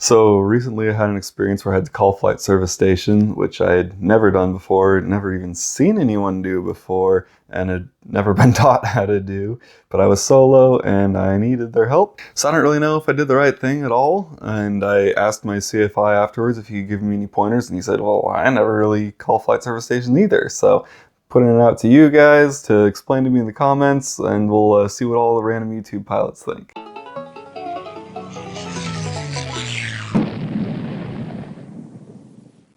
So recently I had an experience where I had to call flight service station, which I had never done before, never even seen anyone do before, and had never been taught how to do. But I was solo and I needed their help. So I don't really know if I did the right thing at all. And I asked my CFI afterwards if he could give me any pointers, and he said, well, I never really call flight service stations either. So putting it out to you guys to explain to me in the comments, and we'll see what all the random YouTube pilots think.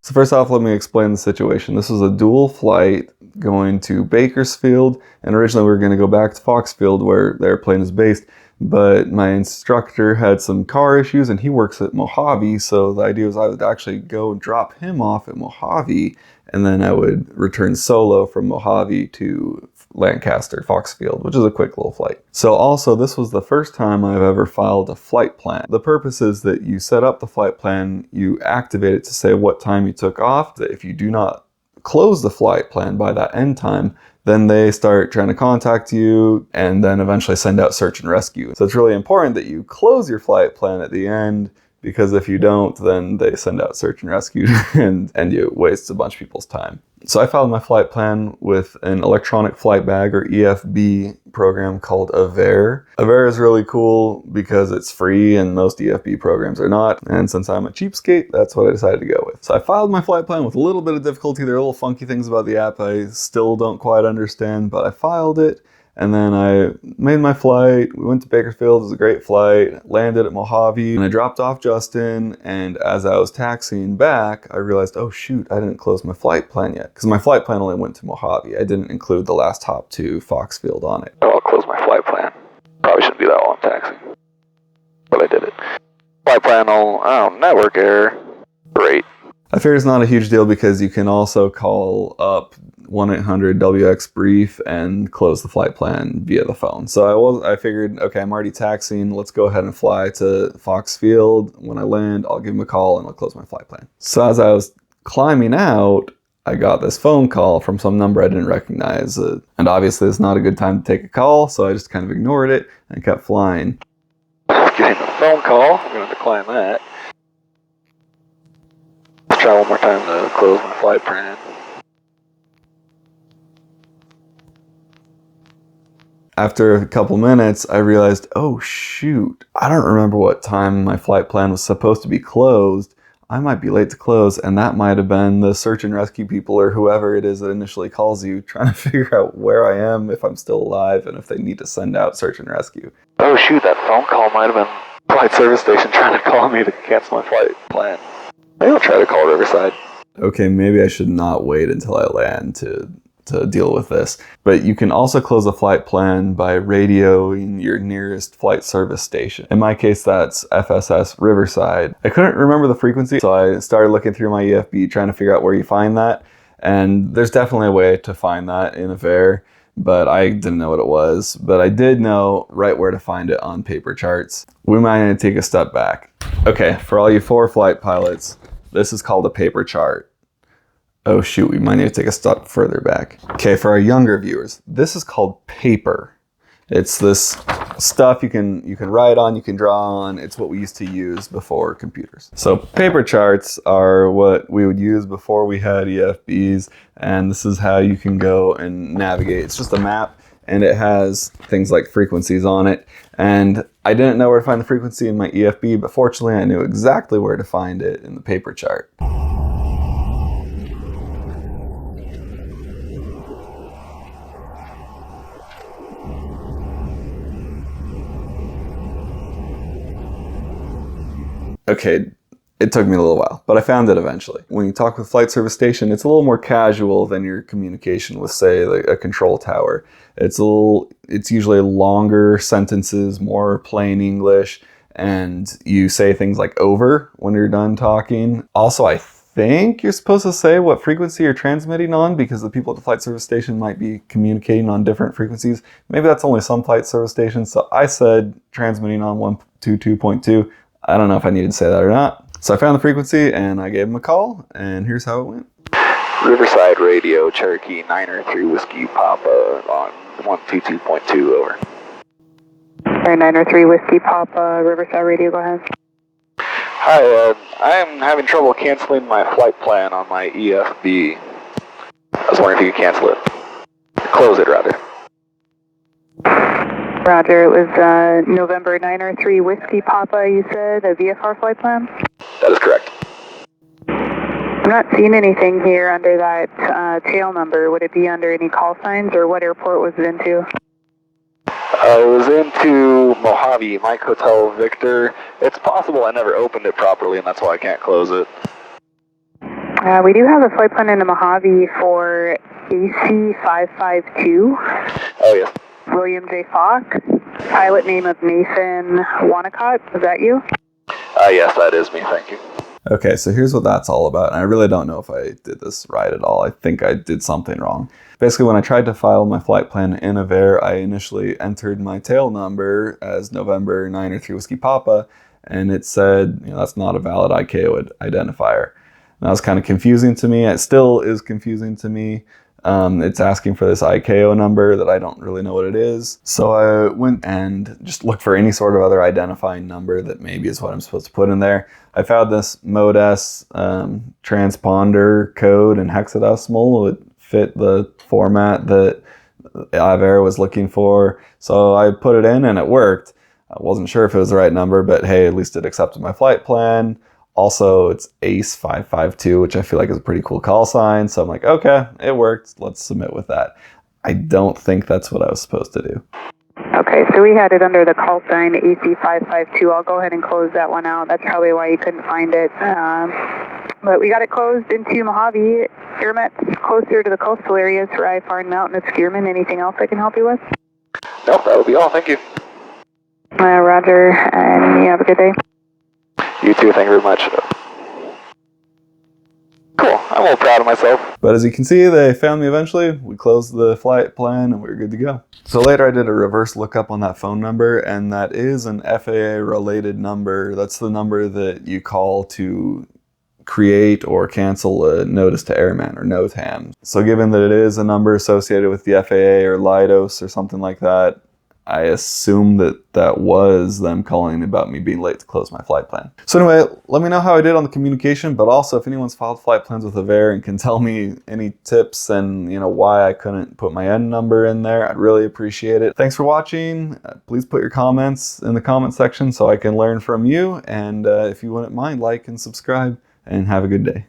So first off, let me explain the situation. This was a dual flight going to Bakersfield, and originally we were going to go back to Foxfield where the airplane is based, but my instructor had some car issues and he works at Mojave, so the idea was I would actually go drop him off at Mojave, and then I would return solo from Mojave to Lancaster, Foxfield, which is a quick little flight. So also, this was the first time I've ever filed a flight plan. The purpose is that you set up the flight plan, you activate it to say what time you took off, that if you do not close the flight plan by that end time, then they start trying to contact you and then eventually send out search and rescue. So it's really important that you close your flight plan at the end, because if you don't, then they send out search and rescue and you waste a bunch of people's time. So I filed my flight plan with an electronic flight bag, or EFB, program called Avare. Avare is really cool because it's free and most EFB programs are not. And since I'm a cheapskate, that's what I decided to go with. So I filed my flight plan with a little bit of difficulty. There are little funky things about the app I still don't quite understand, but I filed it. And then I made my flight. We went to Bakersfield. It was a great flight. Landed at Mojave, and I dropped off Justin. And as I was taxiing back, I realized, oh shoot, I didn't close my flight plan yet, because my flight plan only went to Mojave. I didn't include the last hop to Foxfield on it. Oh, I'll close my flight plan. Probably shouldn't do that while I'm taxiing, but I did it. Flight plan, network error. Great. I figure it's not a huge deal because you can also call up 1-800-WX-BRIEF and close the flight plan via the phone. So I figured, okay, I'm already taxiing. Let's go ahead and fly to Foxfield. When I land, I'll give him a call and I'll close my flight plan. So as I was climbing out, I got this phone call from some number I didn't recognize. And obviously it's not a good time to take a call, so I just kind of ignored it and kept flying. Getting a phone call. I'm going to decline that. Let's try one more time to close my flight plan. After a couple minutes, I realized, oh shoot, I don't remember what time my flight plan was supposed to be closed. I might be late to close, and that might have been the search and rescue people or whoever it is that initially calls you, trying to figure out where I am, if I'm still alive, and if they need to send out search and rescue. Oh shoot, that phone call might have been flight service station trying to call me to cancel my flight plan. Maybe I'll try to call Riverside. Okay, maybe I should not wait until I land to deal with this. But you can also close a flight plan by radioing your nearest flight service station. In my case, that's FSS Riverside. I couldn't remember the frequency, so I started looking through my EFB trying to figure out where you find that. And there's definitely a way to find that in Avare, but I didn't know what it was. But I did know right where to find it on paper charts. We might need to take a step back. Okay, for all you ForeFlight pilots, this is called a paper chart. Oh shoot, we might need to take a step further back. Okay, for our younger viewers, this is called paper. It's this stuff you can write on, you can draw on. It's what we used to use before computers. So paper charts are what we would use before we had EFBs, and this is how you can go and navigate. It's just a map, and it has things like frequencies on it. And I didn't know where to find the frequency in my EFB, but fortunately I knew exactly where to find it in the paper chart. Okay, it took me a little while, but I found it eventually. When you talk with flight service station, it's a little more casual than your communication with, say, like a control tower. It's usually longer sentences, more plain English, and you say things like over when you're done talking. Also, I think you're supposed to say what frequency you're transmitting on, because the people at the flight service station might be communicating on different frequencies. Maybe that's only some flight service stations, so I said transmitting on 122.2. I don't know if I needed to say that or not. So I found the frequency and I gave him a call, and here's how it went. Riverside Radio, Cherokee 903 Whiskey Papa on 122.2, over. Sorry, 903 Whiskey Papa, Riverside Radio, go ahead. Hi, I'm having trouble canceling my flight plan on my EFB. I was wondering if you could cancel it. Close it, rather. Roger, it was November 903 Whiskey Papa, you said, a VFR flight plan? That is correct. I'm not seeing anything here under that tail number. Would it be under any call signs, or what airport was it into? It was into Mojave, Mike Hotel Victor. It's possible I never opened it properly, and that's why I can't close it. We do have a flight plan into Mojave for AC552. Oh, yes. William J. Falk. Pilot name of Nathan Wanacott. Is that you? Yes, that is me, thank you. Okay, so here's what that's all about. And I really don't know if I did this right at all. I think I did something wrong. Basically, when I tried to file my flight plan in Avare, I initially entered my tail number as November 903 Whiskey Papa, and it said, that's not a valid ICAO identifier. And that was kind of confusing to me. It still is confusing to me. It's asking for this ICAO number that I don't really know what it is. So I went and just looked for any sort of other identifying number that maybe is what I'm supposed to put in there. I found this Mode S transponder code in hexadecimal. It fit the format that Avare was looking for. So I put it in and it worked. I wasn't sure if it was the right number, but hey, at least it accepted my flight plan. Also, it's ACE552, which I feel like is a pretty cool call sign. So I'm like, okay, it worked. Let's submit with that. I don't think that's what I was supposed to do. Okay, so we had it under the call sign AC552. I'll go ahead and close that one out. That's probably why you couldn't find it. But we got it closed into Mojave. Airmet's closer to the coastal areas for IFR and Mountain Obscurement. Anything else I can help you with? Nope, that will be all. Thank you. Roger, and you have a good day. You too, thank you very much. Cool, I'm a little proud of myself. But as you can see, they found me eventually. We closed the flight plan and we were good to go. So later I did a reverse lookup on that phone number, and that is an FAA related number. That's the number that you call to create or cancel a notice to airman, or NOTAM. So given that it is a number associated with the FAA or LIDOS or something like that, I assume that that was them calling about me being late to close my flight plan. So anyway, let me know how I did on the communication, but also if anyone's filed flight plans with Avare and can tell me any tips and why I couldn't put my N number in there, I'd really appreciate it. Thanks for watching. Please put your comments in the comment section so I can learn from you. And if you wouldn't mind, like and subscribe, and have a good day.